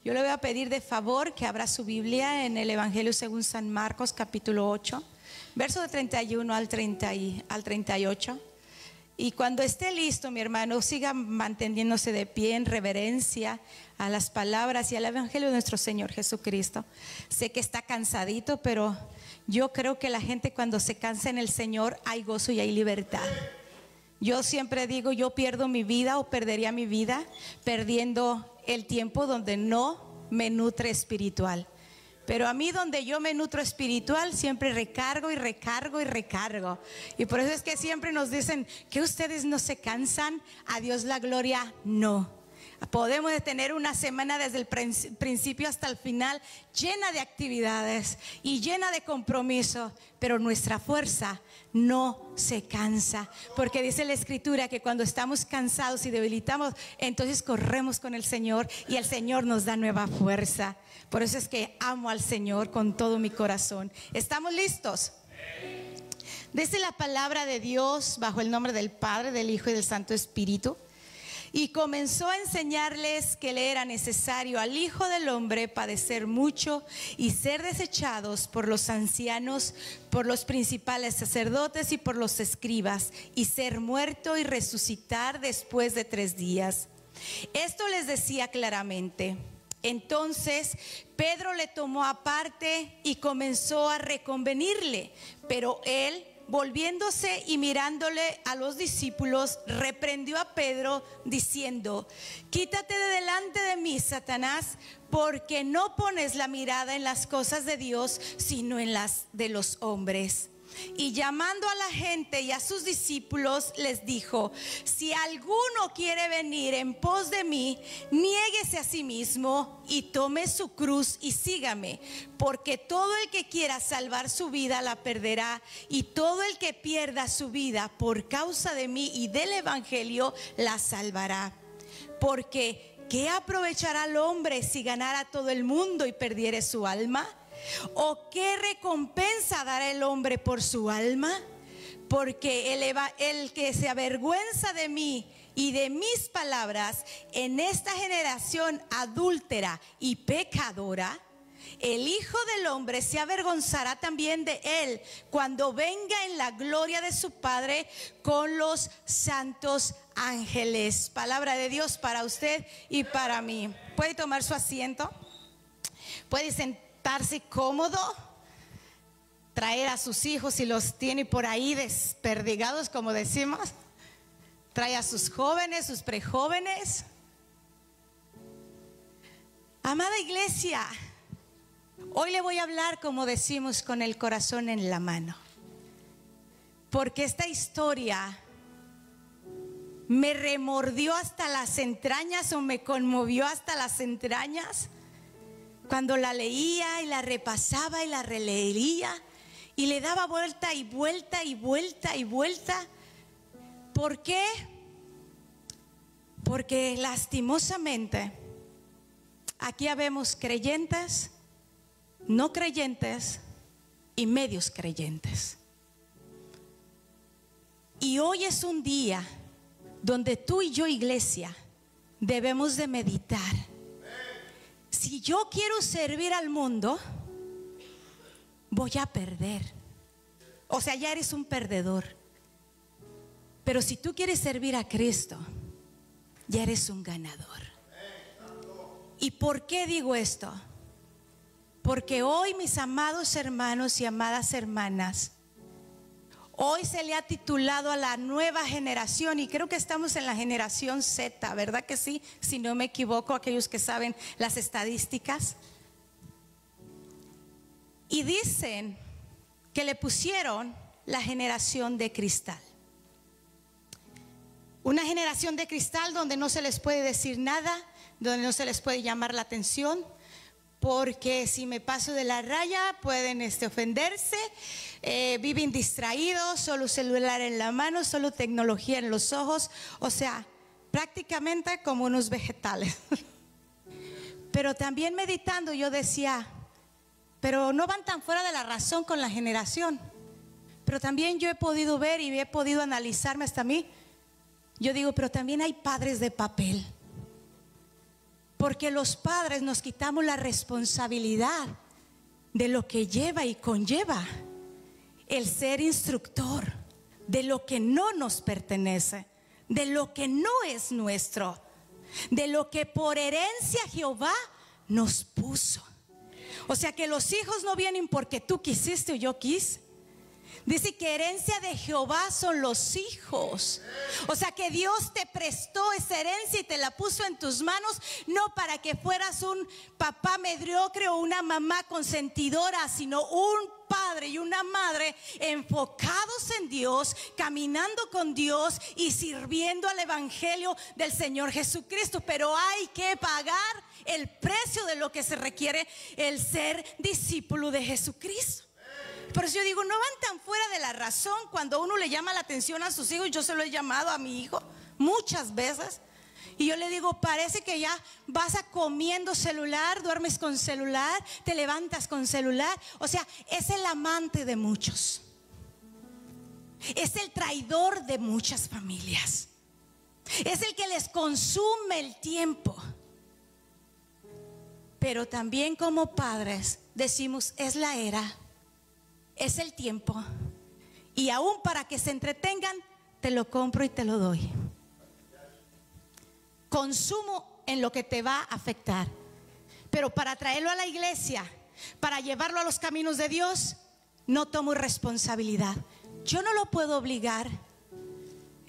Yo le voy a pedir de favor que abra su Biblia en el Evangelio según San Marcos, capítulo 8, verso de 31 al 38. Y cuando esté listo, mi hermano, siga manteniéndose de pie en reverencia a las palabras y al Evangelio de nuestro Señor Jesucristo. Sé que está cansadito, pero yo creo que la gente cuando se cansa en el Señor hay gozo y hay libertad. Yo siempre digo, yo pierdo mi vida o perdería mi vida perdiendo el tiempo donde no me nutre espiritual. Pero a mí donde yo me nutro espiritual siempre recargo y recargo y recargo. Y por eso es que siempre nos dicen que ustedes no se cansan. A Dios la gloria, no. Podemos tener una semana desde el principio hasta el final llena de actividades y llena de compromiso, pero nuestra fuerza no se cansa, porque dice la Escritura que cuando estamos cansados y debilitamos, entonces corremos con el Señor y el Señor nos da nueva fuerza. Por eso es que amo al Señor con todo mi corazón. ¿Estamos listos? Dice la palabra de Dios bajo el nombre del Padre, del Hijo y del Santo Espíritu. Y comenzó a enseñarles que le era necesario al Hijo del Hombre padecer mucho y ser desechados por los ancianos, por los principales sacerdotes y por los escribas, y ser muerto y resucitar después de 3 días. Esto les decía claramente. Entonces Pedro le tomó aparte y comenzó a reconvenirle, pero él, volviéndose y mirándole a los discípulos, reprendió a Pedro diciendo: quítate de delante de mí, Satanás, porque no pones la mirada en las cosas de Dios, sino en las de los hombres. Y llamando a la gente y a sus discípulos les dijo: si alguno quiere venir en pos de mí, niéguese a sí mismo y tome su cruz y sígame, porque todo el que quiera salvar su vida la perderá, y todo el que pierda su vida por causa de mí y del evangelio la salvará. Porque ¿qué aprovechará el hombre si ganara todo el mundo y perdiere su alma? ¿O qué recompensa dará el hombre por su alma? Porque el que se avergüenza de mí y de mis palabras en esta generación adúltera y pecadora, el Hijo del Hombre se avergonzará también de él cuando venga en la gloria de su Padre con los santos ángeles. Palabra de Dios para usted y para mí. ¿Puede tomar su asiento? ¿Puede sentarse cómodo? Traer a sus hijos si los tiene por ahí desperdigados, como decimos. Trae a sus jóvenes, sus prejóvenes. Amada iglesia, hoy le voy a hablar, como decimos, con el corazón en la mano, porque esta historia me remordió hasta las entrañas, o me conmovió hasta las entrañas, cuando la leía y la repasaba y la releía y le daba vuelta y vuelta y vuelta y vuelta. ¿Por qué? Porque lastimosamente aquí habemos creyentes, no creyentes y medios creyentes. Y hoy es un día donde tú y yo, iglesia, debemos de meditar. Si yo quiero servir al mundo, voy a perder. O sea, ya eres un perdedor. Pero si tú quieres servir a Cristo, ya eres un ganador. ¿Y por qué digo esto? Porque hoy, mis amados hermanos y amadas hermanas, hoy se le ha titulado a la nueva generación, y creo que estamos en la generación Z, ¿verdad que sí? Si no me equivoco, aquellos que saben las estadísticas. Y dicen que le pusieron la generación de cristal. Una generación de cristal donde no se les puede decir nada, donde no se les puede llamar la atención, porque si me paso de la raya pueden ofenderse. Viven distraídos, solo celular en la mano, solo tecnología en los ojos, o sea, prácticamente como unos vegetales. Pero también meditando yo decía, pero no van tan fuera de la razón con la generación. Pero también yo he podido ver y he podido analizarme hasta mí. Yo digo, pero también hay padres de papel. Porque los padres nos quitamos la responsabilidad de lo que lleva y conlleva el ser instructor, de lo que no nos pertenece, de lo que no es nuestro, de lo que por herencia Jehová nos puso. O sea que los hijos no vienen porque tú quisiste o yo quise. Dice que herencia de Jehová son los hijos. O sea que Dios te prestó esa herencia y te la puso en tus manos, no para que fueras un papá mediocre o una mamá consentidora, sino un padre y una madre enfocados en Dios, caminando con Dios y sirviendo al evangelio del Señor Jesucristo. Pero hay que pagar el precio de lo que se requiere el ser discípulo de Jesucristo. Por eso yo digo, no van tan fuera de la razón cuando uno le llama la atención a sus hijos. Yo se lo he llamado a mi hijo muchas veces y yo le digo, parece que ya vas a comiendo celular, duermes con celular, te levantas con celular. O sea, es el amante de muchos, es el traidor de muchas familias, es el que les consume el tiempo. Pero también como padres decimos, es la era, es el tiempo, y aún para que se entretengan te lo compro y te lo doy. Consumo en lo que te va a afectar, pero para traerlo a la iglesia, para llevarlo a los caminos de Dios, no tomo responsabilidad. Yo no lo puedo obligar.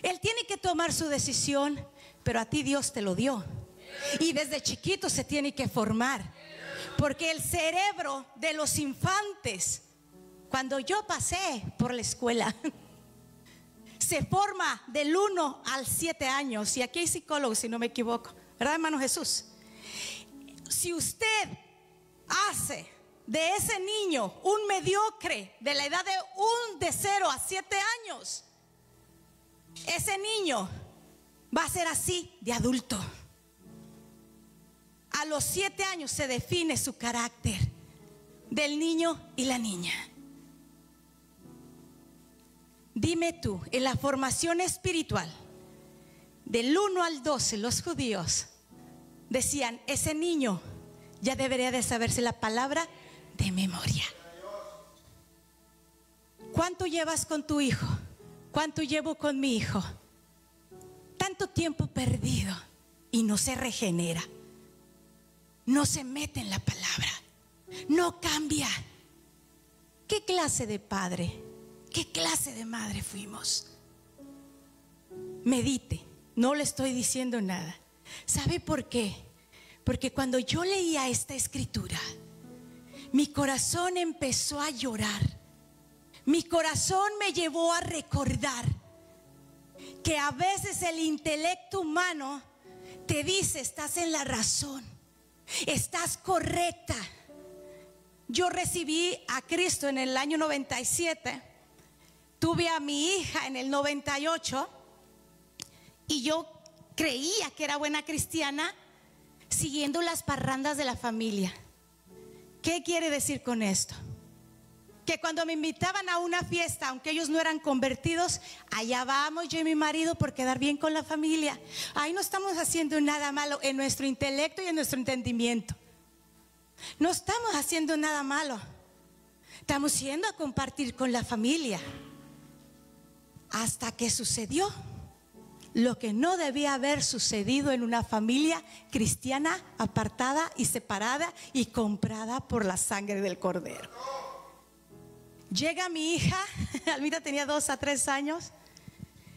Él tiene que tomar su decisión, pero a ti Dios te lo dio. Y desde chiquito se tiene que formar, porque el cerebro de los infantes, cuando yo pasé por la escuela, se forma del 1 al 7 años. Y aquí hay psicólogos, si no me equivoco, ¿verdad, hermano Jesús? Si usted hace de ese niño un mediocre de la edad de 0 a 7 años, ese niño va a ser así de adulto. A los 7 años se define su carácter del niño y la niña. Dime tú, en la formación espiritual del 1 al 12, los judíos decían, ese niño ya debería de saberse la palabra de memoria. ¿Cuánto llevas con tu hijo? ¿Cuánto llevo con mi hijo? Tanto tiempo perdido y no se regenera, no se mete en la palabra, no cambia. ¿Qué clase de padre, qué clase de madre fuimos? Medite, no le estoy diciendo nada. ¿Sabe por qué? Porque cuando yo leía esta escritura, mi corazón empezó a llorar. Mi corazón me llevó a recordar que a veces el intelecto humano te dice, estás en la razón, estás correcta. Yo recibí a Cristo en el año 97, tuve a mi hija en el 98 y yo creía que era buena cristiana siguiendo las parrandas de la familia. ¿Qué quiere decir con esto? Que cuando me invitaban a una fiesta, aunque ellos no eran convertidos, allá vamos yo y mi marido por quedar bien con la familia. Ahí no estamos haciendo nada malo en nuestro intelecto y en nuestro entendimiento. No estamos haciendo nada malo. Estamos yendo a compartir con la familia. Hasta que sucedió lo que no debía haber sucedido en una familia cristiana apartada y separada y comprada por la sangre del Cordero. Llega mi hija, Almita tenía 2 a 3 años,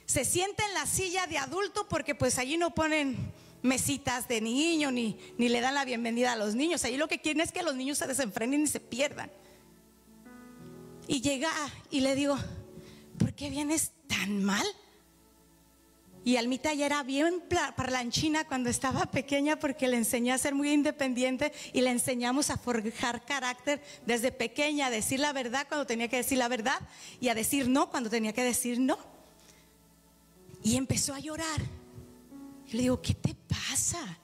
se sienta en la silla de adulto porque pues allí no ponen mesitas de niño ni le dan la bienvenida a los niños. Allí lo que quieren es que los niños se desenfrenen y se pierdan. Y llega y le digo, ¿por qué vienes tan mal? Y Almita ya era bien parlanchina cuando estaba pequeña, porque le enseñé a ser muy independiente y le enseñamos a forjar carácter desde pequeña, a decir la verdad cuando tenía que decir la verdad y a decir no cuando tenía que decir no. Y empezó a llorar. Y le digo, ¿qué te pasa?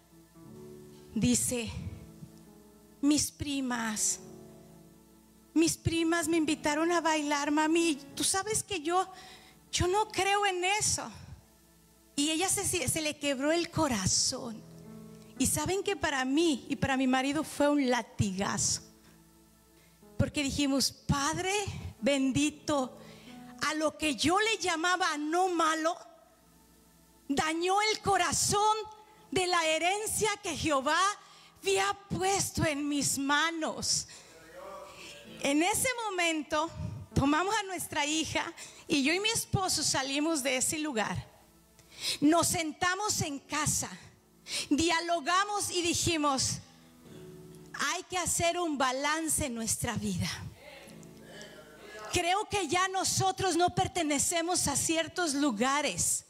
Dice, mis primas me invitaron a bailar, mami. Tú sabes que yo no creo en eso. Y ella se le quebró el corazón Y saben que para mí y para mi marido fue un latigazo, porque dijimos: Padre bendito, a lo que yo le llamaba no malo, dañó el corazón de la herencia que Jehová había puesto en mis manos. En ese momento tomamos a nuestra hija y yo y mi esposo salimos de ese lugar. Nos sentamos en casa, dialogamos y dijimos: hay que hacer un balance en nuestra vida. Creo que ya nosotros no pertenecemos a ciertos lugares,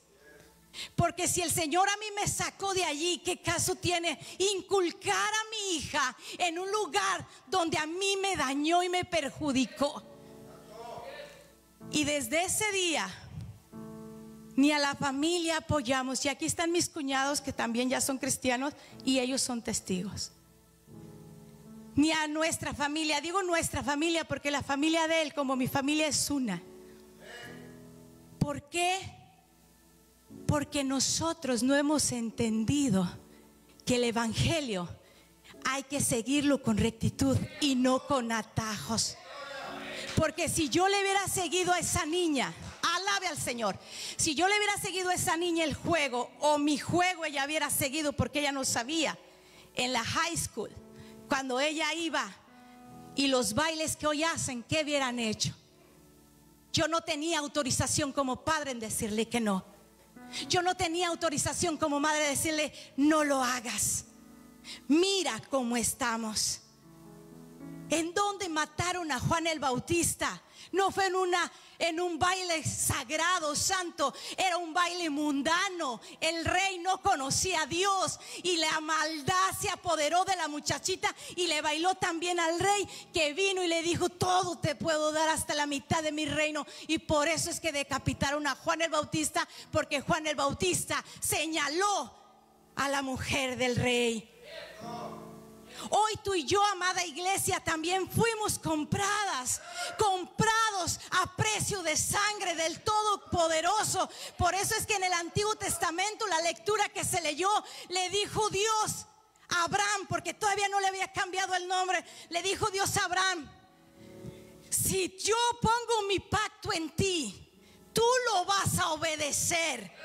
porque si el Señor a mí me sacó de allí, ¿qué caso tiene inculcar a mi hija en un lugar donde a mí me dañó y me perjudicó? Y desde ese día ni a la familia apoyamos. Y aquí están mis cuñados que también ya son cristianos y ellos son testigos. Ni a nuestra familia, digo nuestra familia porque la familia de él como mi familia es una. ¿Por qué? Porque nosotros no hemos entendido que el evangelio hay que seguirlo con rectitud y no con atajos. Porque si yo le hubiera seguido a esa niña, alabe al Señor, si yo le hubiera seguido a esa niña el juego, o mi juego ella hubiera seguido, porque ella no sabía, en la high school, cuando ella iba y los bailes que hoy hacen, ¿qué hubieran hecho? Yo no tenía autorización como padre en decirle que no. Yo no tenía autorización como madre de decirle: no lo hagas. Mira cómo estamos. ¿En dónde mataron a Juan el Bautista? No fue en un baile sagrado, santo. Era un baile mundano. El rey no conocía a Dios y la maldad se apoderó de la muchachita y le bailó también al rey, que vino y le dijo: todo te puedo dar, hasta la mitad de mi reino. Y por eso es que decapitaron a Juan el Bautista, porque Juan el Bautista señaló a la mujer del rey. Hoy tú y yo, amada iglesia, también fuimos comprados a precio de sangre del Todopoderoso. Por eso es que en el Antiguo Testamento, la lectura que se leyó, le dijo Dios a Abraham, porque todavía no le había cambiado el nombre, le dijo Dios a Abraham: si yo pongo mi pacto en ti, tú lo vas a obedecer.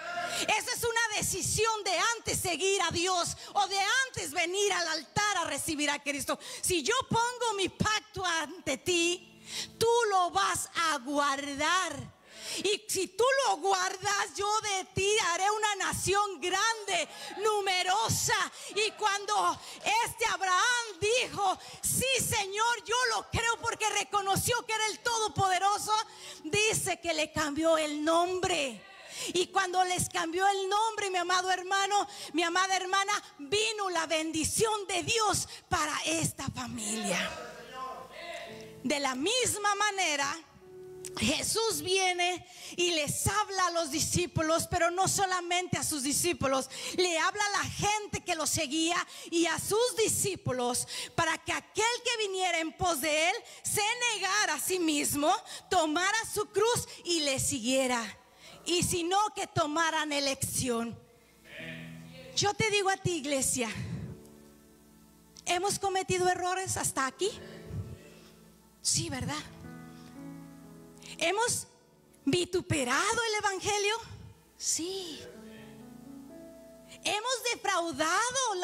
Esa es una decisión de antes seguir a Dios o de antes venir al altar a recibir a Cristo. Si yo pongo mi pacto ante ti, tú lo vas a guardar. Y si tú lo guardas, yo de ti haré una nación grande, numerosa. Y cuando Abraham dijo: sí, Señor, yo lo creo, porque reconoció que era el Todopoderoso, dice que le cambió el nombre. Y cuando les cambió el nombre, mi amado hermano, mi amada hermana, vino la bendición de Dios para esta familia. De la misma manera, Jesús viene y les habla a los discípulos, pero no solamente a sus discípulos, le habla a la gente que lo seguía y a sus discípulos, para que aquel que viniera en pos de él se negara a sí mismo, tomara su cruz y le siguiera. Y si no, que tomaran elección. Yo te digo a ti, iglesia, ¿hemos cometido errores hasta aquí? Sí, ¿verdad? ¿Hemos vituperado el evangelio? Sí. ¿Hemos defraudado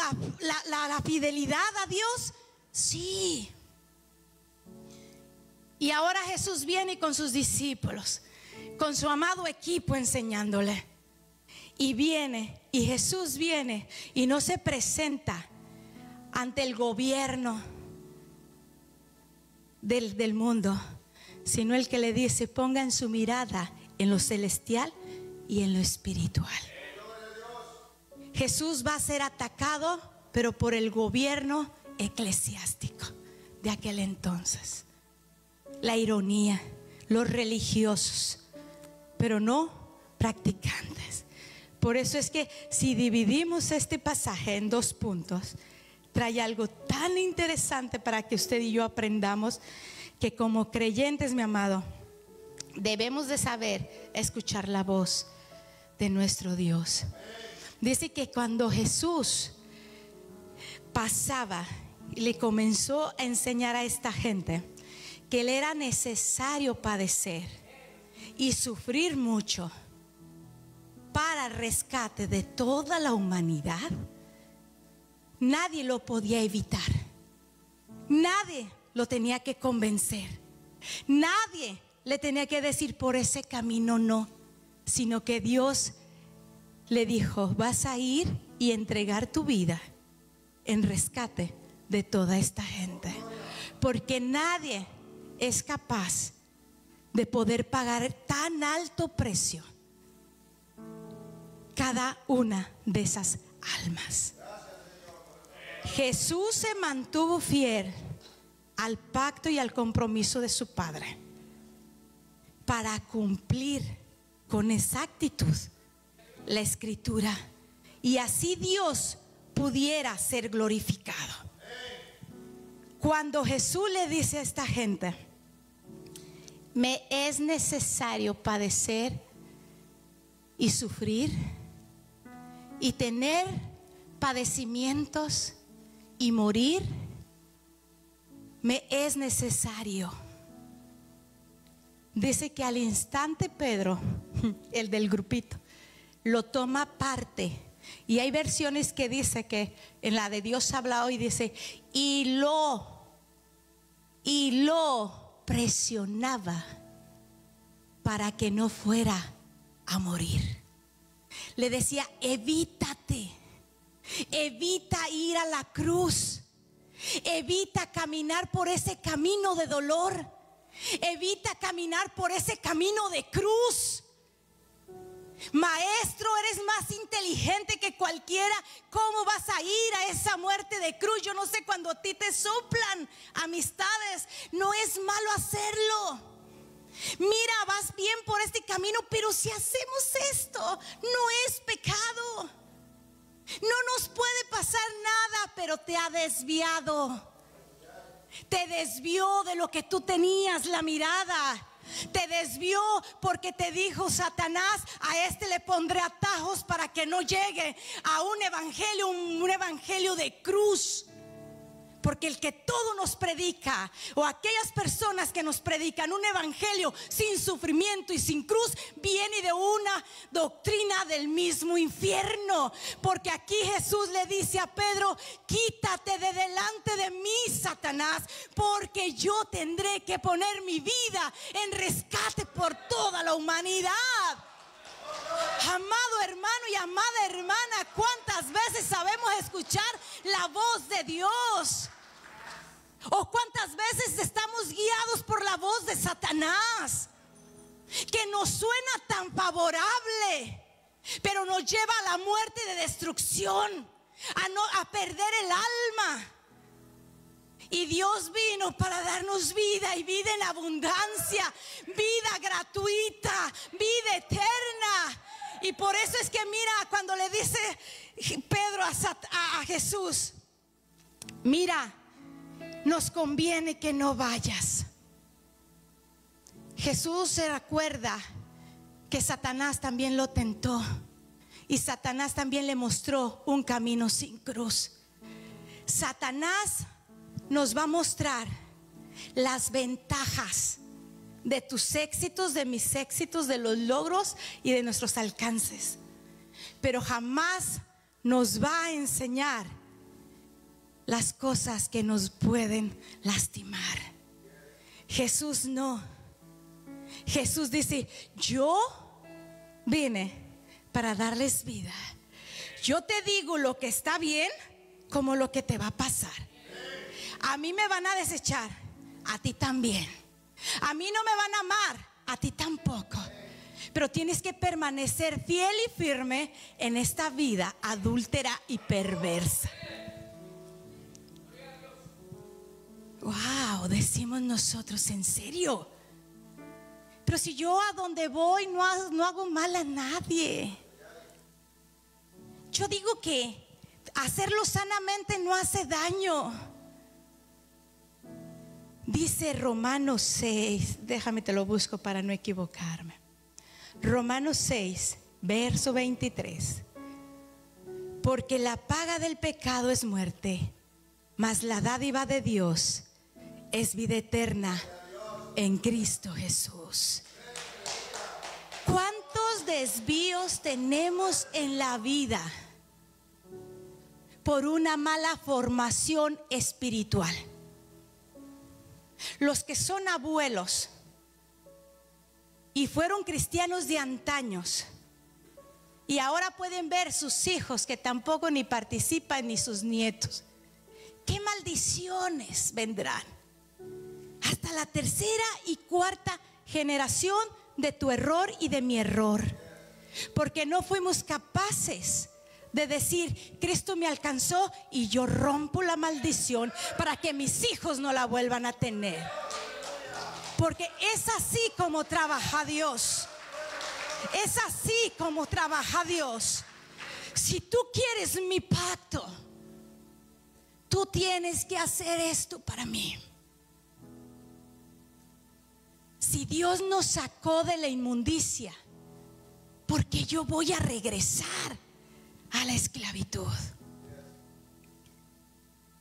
la fidelidad a Dios? Sí. Y ahora Jesús viene con sus discípulos, con su amado equipo, enseñándole. Y viene, y Jesús viene y no se presenta ante el gobierno del mundo, sino el que le dice: pongan su mirada en lo celestial y en lo espiritual. Jesús va a ser atacado, pero por el gobierno eclesiástico de aquel entonces. La ironía, los religiosos, pero no practicantes. Por eso es que si dividimos este pasaje en dos puntos, trae algo tan interesante para que usted y yo aprendamos, que como creyentes, mi amado, debemos de saber escuchar la voz de nuestro Dios. Dice que cuando Jesús pasaba y le comenzó a enseñar a esta gente que le era necesario padecer y sufrir mucho para el rescate de toda la humanidad, nadie lo podía evitar. Nadie lo tenía que convencer. Nadie le tenía que decir por ese camino no, sino que Dios le dijo: vas a ir y entregar tu vida en rescate de toda esta gente, porque nadie es capaz de poder pagar tan alto precio cada una de esas almas. Jesús se mantuvo fiel al pacto y al compromiso de su Padre para cumplir con exactitud la Escritura, y así Dios pudiera ser glorificado. Cuando Jesús le dice a esta gente: me es necesario padecer y sufrir y tener padecimientos y morir, me es necesario. Dice que al instante Pedro, el del grupito, lo toma aparte. Y hay versiones que dice que en la de Dios ha hablado y dice y lo presionaba para que no fuera a morir. Le decía: evítate, evita ir a la cruz, evita caminar por ese camino de dolor, evita caminar por ese camino de cruz. Maestro, eres más inteligente que cualquiera. ¿Cómo vas a ir a esa muerte de cruz? Yo no sé, cuando a ti te soplan amistades, no es malo hacerlo. Mira, vas bien por este camino, pero si hacemos esto, no es pecado. No nos puede pasar nada, pero te ha desviado. Te desvió de lo que tú tenías la mirada. Te desvió porque te dijo Satanás: a este le pondré atajos para que no llegue a un evangelio de cruz. Porque el que todo nos predica, o aquellas personas que nos predican un evangelio sin sufrimiento y sin cruz, viene de una doctrina del mismo infierno. Porque aquí Jesús le dice a Pedro: quítate de delante de mí, Satanás, porque yo tendré que poner mi vida en rescate por toda la humanidad. Amado hermano y amada hermana, ¿cuántas veces sabemos escuchar la voz de Dios? ¿O cuántas veces estamos guiados por la voz de Satanás, que nos suena tan favorable, pero nos lleva a la muerte de destrucción, a perder el alma? Y Dios vino para darnos vida, y vida en abundancia, vida gratuita, vida eterna. Y por eso es que mira, cuando le dice Pedro a Jesús: mira, nos conviene que no vayas. Jesús se recuerda que Satanás también lo tentó, y Satanás también le mostró un camino sin cruz. Satanás nos va a mostrar las ventajas de tus éxitos, de mis éxitos, de los logros y de nuestros alcances, pero jamás nos va a enseñar las cosas que nos pueden lastimar. Jesús no. Jesús dice: yo vine para darles vida. Yo te digo lo que está bien como lo que te va a pasar. A mí me van a desechar, a ti también. A mí no me van a amar, a ti tampoco. Pero tienes que permanecer fiel y firme en esta vida adúltera y perversa. Wow, decimos nosotros: ¿en serio? Pero si yo a donde voy no hago mal a nadie. Yo digo que hacerlo sanamente no hace daño. Dice Romanos 6, déjame te lo busco para no equivocarme. Romanos 6, verso 23. Porque la paga del pecado es muerte, mas la dádiva de Dios es vida eterna en Cristo Jesús. ¿Cuántos desvíos tenemos en la vida por una mala formación espiritual? Los que son abuelos y fueron cristianos de antaños y ahora pueden ver sus hijos que tampoco ni participan, ni sus nietos, ¿qué maldiciones vendrán? Hasta la tercera y cuarta generación de tu error y de mi error, porque no fuimos capaces de decir: Cristo me alcanzó y yo rompo la maldición para que mis hijos no la vuelvan a tener. Porque es así como trabaja Dios. Es así como trabaja Dios. Si tú quieres mi pacto, tú tienes que hacer esto para mí. Si Dios nos sacó de la inmundicia, porque yo voy a regresar a la esclavitud.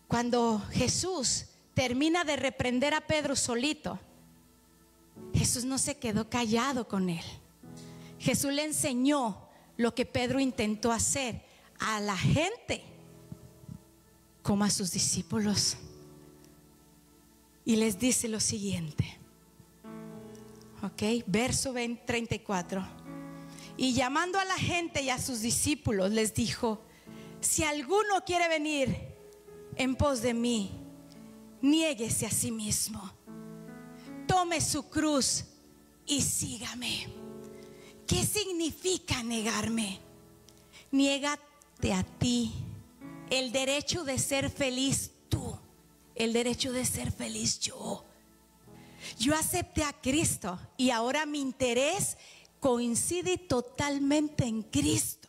Cuando Jesús termina de reprender a Pedro solito, Jesús no se quedó callado con él. Jesús le enseñó lo que Pedro intentó hacer a la gente como a sus discípulos, y les dice lo siguiente, verso 34: y llamando a la gente y a sus discípulos les dijo: si alguno quiere venir en pos de mí, niéguese a sí mismo, tome su cruz y sígame. ¿Qué significa negarme? Niégate a ti el derecho de ser feliz tú, el derecho de ser feliz yo. Yo acepté a Cristo y ahora mi interés coincide totalmente en Cristo.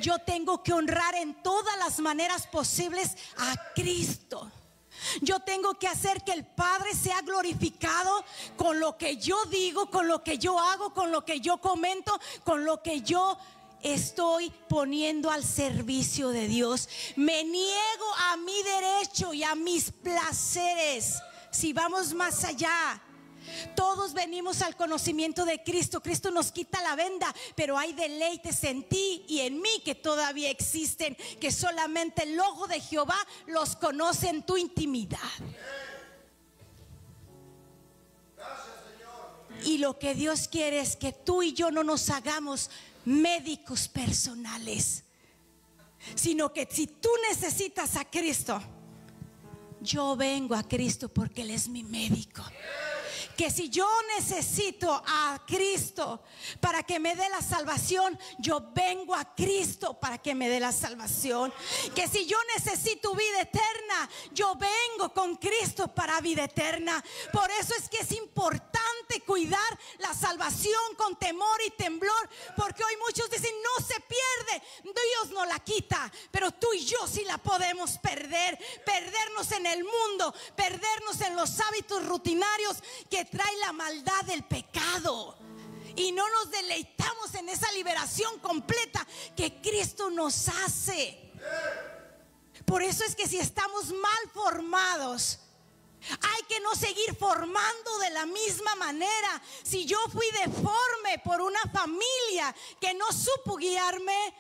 Yo tengo que honrar en todas las maneras posibles a Cristo. Yo tengo que hacer que el Padre sea glorificado con lo que yo digo, con lo que yo hago, con lo que yo comento, con lo que yo estoy poniendo al servicio de Dios. Me niego a mi derecho y a mis placeres. Si vamos más allá, todos venimos al conocimiento de Cristo. Cristo nos quita la venda, pero hay deleites en ti y en mí que todavía existen, que solamente el ojo de Jehová los conoce en tu intimidad. Y lo que Dios quiere es que tú y yo no nos hagamos médicos personales, sino que si tú necesitas a Cristo, yo vengo a Cristo porque Él es mi médico. Que si yo necesito a Cristo para que me dé la salvación, yo vengo a Cristo para que me dé la salvación. Que si yo necesito vida eterna, yo vengo con Cristo para vida eterna. Por eso es que es importante cuidar la salvación con temor y temblor, porque hoy muchos dicen: no se pierde, Dios no la quita, pero tú y yo sí la podemos perder. Perdernos en el mundo, perdernos en los hábitos rutinarios que trae la maldad del pecado, y no nos deleitamos en esa liberación completa que Cristo nos hace. Por eso es que si estamos mal formados, hay que no seguir formando de la misma manera. Si yo fui deforme por una familia que no supo guiarme,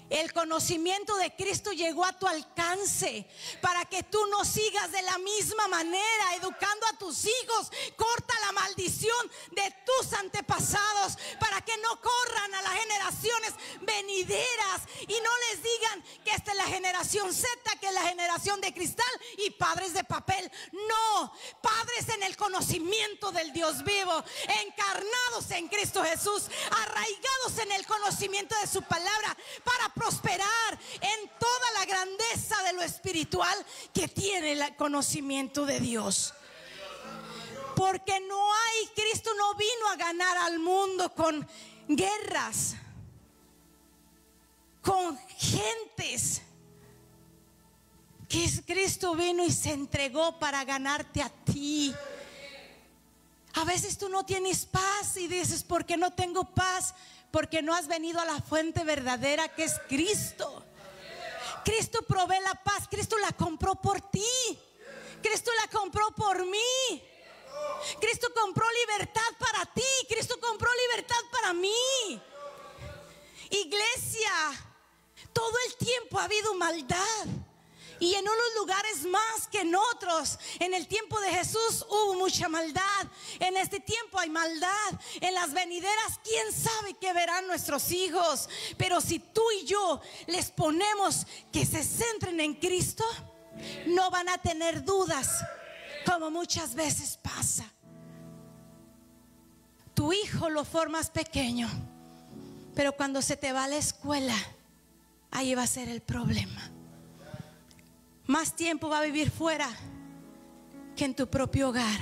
el conocimiento de Cristo llegó a tu alcance para que tú no sigas de la misma manera educando a tus hijos. Corta la maldición de tus antepasados para que no corran a las generaciones venideras y no les digan que esta es la generación Z, que es la generación de cristal y padres de papel. No, padres en el conocimiento del Dios vivo, encarnados en Cristo Jesús, arraigados en el conocimiento de su palabra, para prosperar en toda la grandeza de lo espiritual que tiene el conocimiento de Dios. Porque Cristo no vino a ganar al mundo con guerras, con gentes. Cristo vino y se entregó para ganarte a ti. A veces tú no tienes paz y dices: ¿por qué no tengo paz? Porque no has venido a la fuente verdadera, que es Cristo. Cristo provee la paz. Cristo la compró por ti. Cristo la compró por mí. Cristo compró libertad para ti. Cristo compró libertad para mí. Iglesia, todo el tiempo ha habido maldad, y en unos lugares más que en otros. En el tiempo de Jesús hubo mucha maldad. En este tiempo hay maldad. En las venideras, quién sabe qué verán nuestros hijos. Pero si tú y yo les ponemos que se centren en Cristo, no van a tener dudas, como muchas veces pasa. Tu hijo lo formas pequeño, pero cuando se te va a la escuela, ahí va a ser el problema. Más tiempo va a vivir fuera que en tu propio hogar.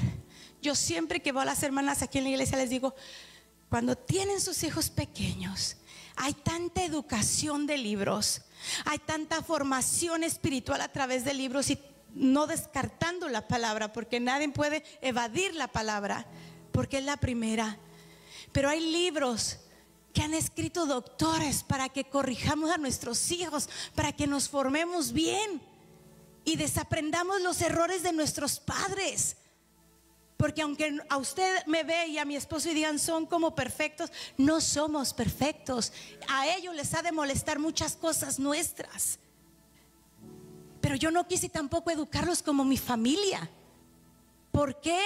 Yo siempre que voy a las hermanas aquí en la iglesia les digo, cuando tienen sus hijos pequeños, hay tanta educación de libros, hay tanta formación espiritual a través de libros, y no descartando la palabra, porque nadie puede evadir la palabra, porque es la primera. Pero hay libros que han escrito doctores para que corrijamos a nuestros hijos, para que nos formemos bien y desaprendamos los errores de nuestros padres. Porque aunque a usted me ve y a mi esposo y digan son como perfectos, no somos perfectos. A ellos les ha de molestar muchas cosas nuestras. Pero yo no quise tampoco educarlos como mi familia. ¿Por qué?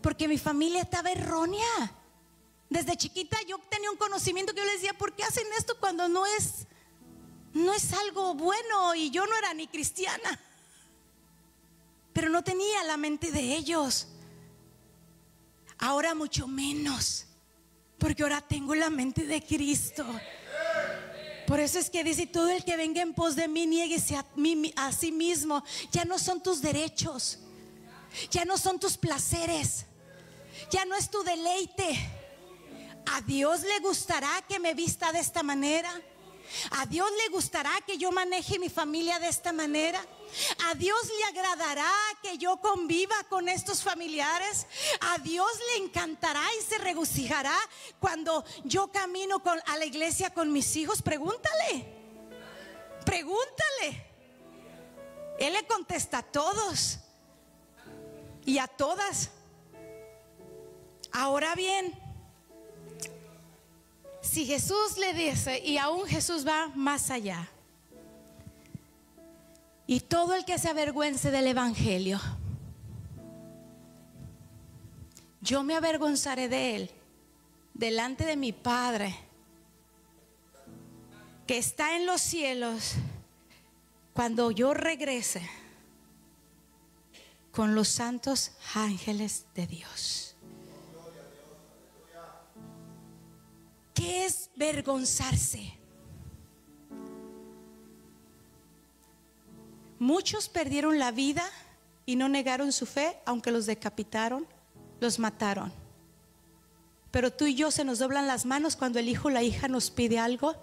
Porque mi familia estaba errónea. Desde chiquita yo tenía un conocimiento que yo les decía, ¿por qué hacen esto cuando no es algo bueno? Y yo no era ni cristiana, pero no tenía la mente de ellos. Ahora mucho menos, porque ahora tengo la mente de Cristo. Por eso es que dice, todo el que venga en pos de mí, niéguese a sí mismo. Ya no son tus derechos, ya no son tus placeres, ya no es tu deleite. A Dios le gustará que me vista de esta manera. A Dios le gustará que yo maneje mi familia de esta manera. A Dios le agradará que yo conviva con estos familiares. A Dios le encantará y se regocijará cuando yo camino a la iglesia con mis hijos. Pregúntale. Él le contesta a todos y a todas. Ahora bien, si Jesús le dice, y aún Jesús va más allá, y todo el que se avergüence del evangelio, yo me avergonzaré de él delante de mi Padre que está en los cielos, cuando yo regrese con los santos ángeles de Dios. ¿Qué es vergonzarse? Muchos perdieron la vida y no negaron su fe, aunque los decapitaron, los mataron. Pero tú y yo se nos doblan las manos cuando el hijo o la hija nos pide algo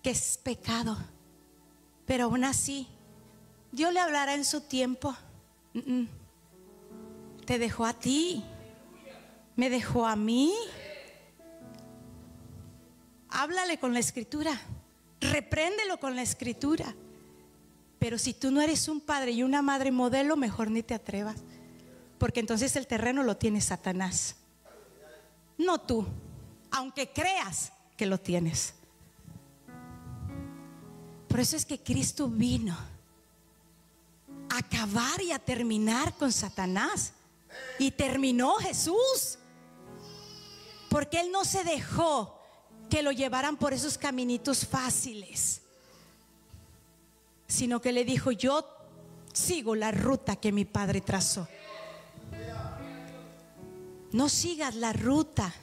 que es pecado. Pero aún así, Dios le hablará en su tiempo. Te dejó a ti, me dejó a mí. Háblale con la escritura, repréndelo con la escritura. Pero si tú no eres un padre y una madre modelo, mejor ni te atrevas, porque entonces el terreno lo tiene Satanás, no tú, aunque creas que lo tienes. Por eso es que Cristo vino a acabar y a terminar con Satanás. Y terminó Jesús, porque Él no se dejó que lo llevaran por esos caminitos fáciles, sino que le dijo, yo sigo la ruta que mi Padre trazó. No sigas la ruta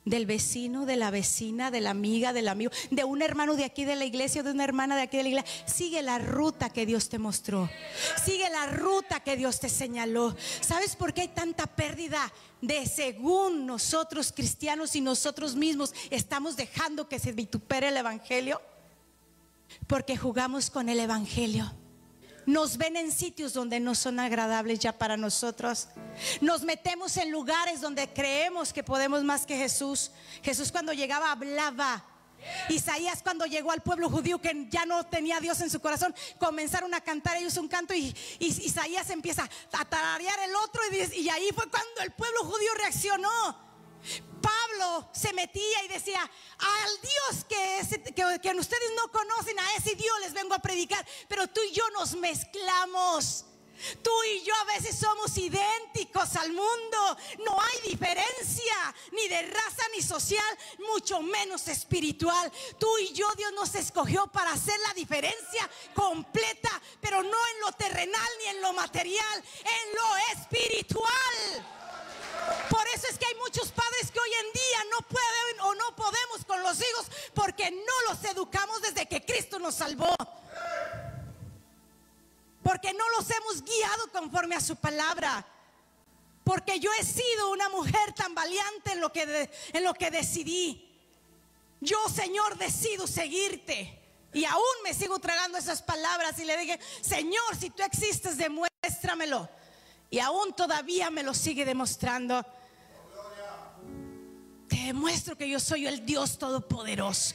del vecino, de la vecina, de la amiga, del amigo, de un hermano de aquí de la iglesia, de una hermana de aquí de la iglesia. Sigue la ruta que Dios te mostró. Sigue la ruta que Dios te señaló. ¿Sabes por qué hay tanta pérdida de según nosotros cristianos y nosotros mismos estamos dejando que se vitupere el evangelio? Porque jugamos con el evangelio. Nos ven en sitios donde no son agradables ya para nosotros. Nos metemos en lugares donde creemos que podemos más que Jesús. Jesús cuando llegaba hablaba Isaías, cuando llegó al pueblo judío que ya no tenía a Dios en su corazón, comenzaron a cantar ellos un canto y Isaías empieza a tararear el otro y ahí fue cuando el pueblo judío reaccionó. Pablo se metía y decía: al Dios que ustedes no conocen, a ese Dios les vengo a predicar. Pero tú y yo nos mezclamos. Tú y yo a veces somos idénticos al mundo. No hay diferencia ni de raza ni social, mucho menos espiritual. Tú y yo, Dios nos escogió para hacer la diferencia completa, pero no en lo terrenal ni en lo material, en lo espiritual. Por eso es que hay muchos padres que hoy en día no pueden o no podemos con los hijos, porque no los educamos desde que Cristo nos salvó, porque no los hemos guiado conforme a su palabra. Porque yo he sido una mujer tan valiente en lo que decidí. Yo, Señor, decido seguirte. Y aún me sigo tragando esas palabras y le dije: Señor, si tú existes, demuéstramelo. Y aún todavía me lo sigue demostrando. Te demuestro que yo soy el Dios Todopoderoso,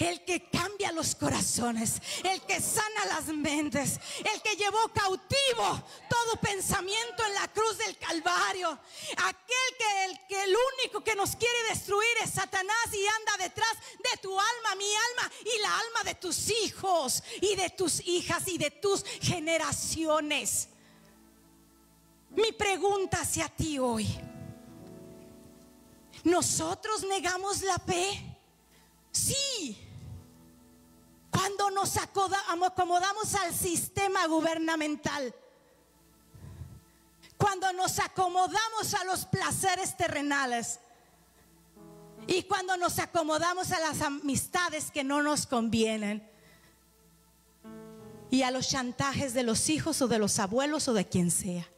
el que cambia los corazones, el que sana las mentes, el que llevó cautivo todo pensamiento en la cruz del Calvario. Aquel que el único que nos quiere destruir es Satanás, y anda detrás de tu alma, mi alma y la alma de tus hijos y de tus hijas y de tus generaciones. Mi pregunta hacia ti hoy: ¿nosotros negamos la fe? Sí. Cuando nos acomodamos al sistema gubernamental, cuando nos acomodamos a los placeres terrenales y cuando nos acomodamos a las amistades que no nos convienen y a los chantajes de los hijos o de los abuelos o de quien sea.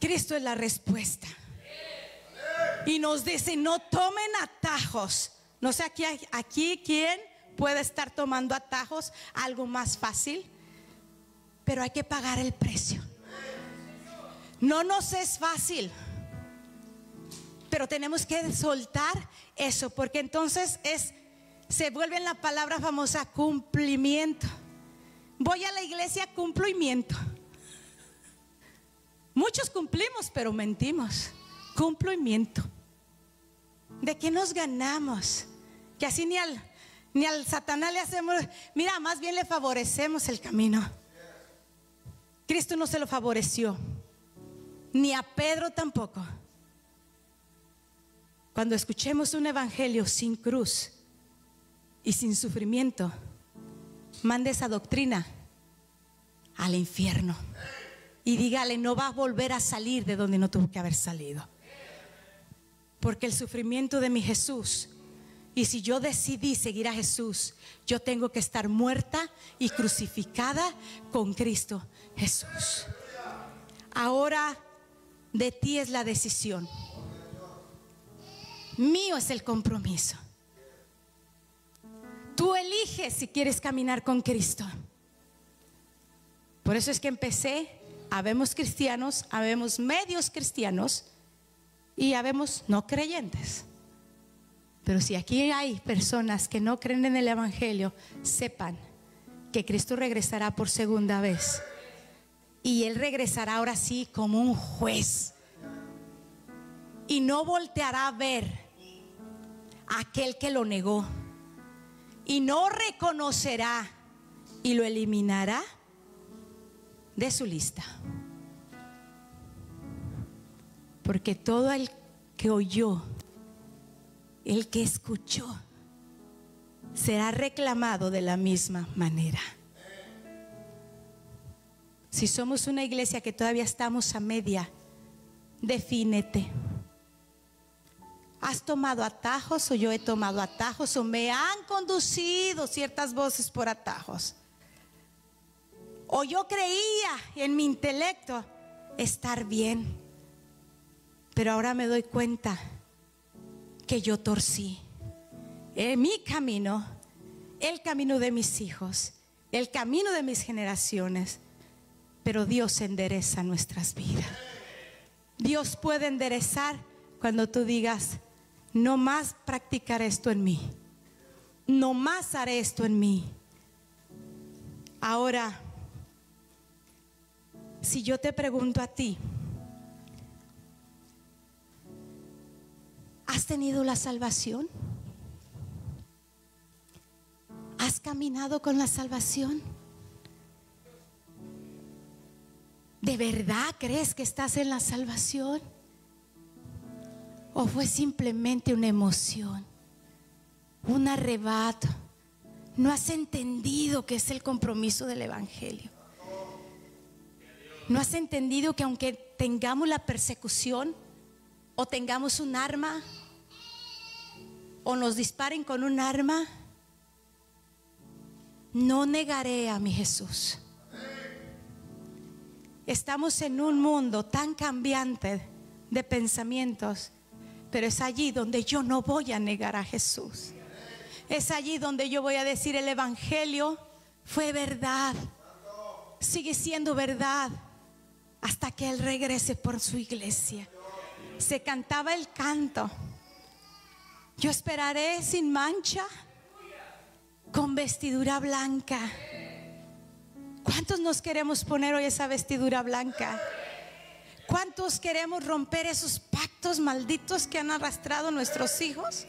Cristo es la respuesta. Y nos dice: no tomen atajos. No sé aquí quién puede estar tomando atajos, algo más fácil, pero hay que pagar el precio. No nos es fácil, pero tenemos que soltar eso, porque entonces se vuelve en la palabra famosa cumplimiento. Voy a la iglesia, cumplimiento. Muchos cumplimos, pero mentimos. Cumplimiento. ¿De qué nos ganamos? Que así ni al Satanás le hacemos. Mira, más bien le favorecemos el camino. Cristo no se lo favoreció, ni a Pedro tampoco. Cuando escuchemos un evangelio sin cruz y sin sufrimiento, mande esa doctrina al infierno y dígale: no va a volver a salir de donde no tuvo que haber salido. Porque el sufrimiento de mi Jesús, y si yo decidí seguir a Jesús, yo tengo que estar muerta y crucificada con Cristo Jesús. Ahora de ti es la decisión, mío es el compromiso. Tú eliges si quieres caminar con Cristo. Por eso es que empecé: habemos cristianos, habemos medios cristianos y habemos no creyentes. Pero si aquí hay personas que no creen en el evangelio, sepan que Cristo regresará por segunda vez, y Él regresará ahora sí como un juez, y no volteará a ver a aquel que lo negó, y no reconocerá y lo eliminará de su lista. Porque todo el que oyó, el que escuchó, será reclamado de la misma manera. Si somos una iglesia que todavía estamos a media, defínete. ¿Has tomado atajos o yo he tomado atajos o me han conducido ciertas voces por atajos? O yo creía en mi intelecto estar bien, pero ahora me doy cuenta que yo torcí mi camino, el camino de mis hijos, el camino de mis generaciones. Pero Dios endereza nuestras vidas. Dios puede enderezar cuando tú digas: no más practicaré esto en mí, no más haré esto en mí. Ahora, si yo te pregunto a ti, ¿has tenido la salvación? ¿Has caminado con la salvación? ¿De verdad crees que estás en la salvación? ¿O fue simplemente una emoción, un arrebato? No has entendido qué es el compromiso del evangelio. No has entendido que aunque tengamos la persecución, o tengamos un arma, o nos disparen con un arma, no negaré a mi Jesús. Estamos en un mundo tan cambiante de pensamientos, pero es allí donde yo no voy a negar a Jesús. Es allí donde yo voy a decir: el evangelio fue verdad, sigue siendo verdad hasta que Él regrese por su iglesia. Se cantaba el canto: yo esperaré sin mancha, con vestidura blanca. ¿Cuántos nos queremos poner hoy esa vestidura blanca? ¿Cuántos queremos romper esos pactos malditos que han arrastrado nuestros hijos?